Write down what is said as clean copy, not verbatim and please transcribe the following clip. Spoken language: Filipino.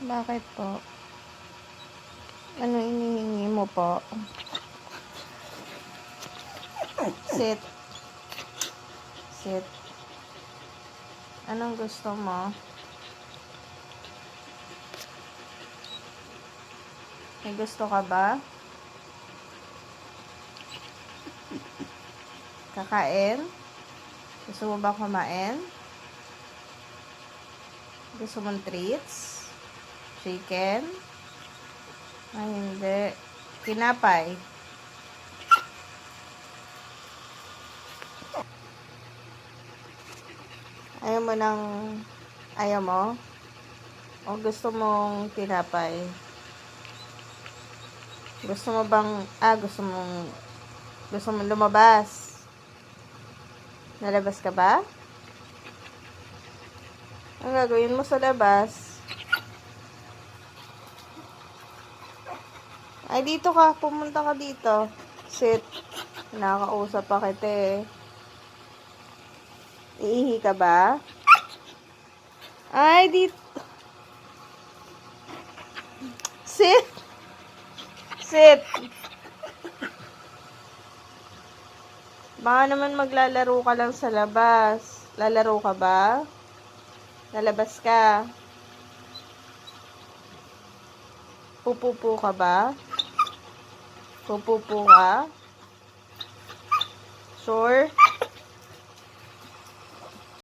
Bakit po? Ano inihingi mo po? Sit. Sit. Anong gusto mo? May gusto ka ba? Kakain? Gusto mo ba kumain? Gusto mong treats? Chicken? Ay, hindi. Tinapay? Ayaw mo ng... Ayaw mo? O gusto mong tinapay? Gusto mo bang... Gusto mong lumabas? Nalabas ka ba? Ang gagawin mo sa labas? Ay, dito ka. Pumunta ka dito. Sit. Nakakausap pa kita eh. Iihi ka ba? Ay, dito. Sit. Sit. Baka naman maglalaro ka lang sa labas. Lalaro ka ba? Lalabas ka? Pupupo ka ba? Pupupo ka? Sure?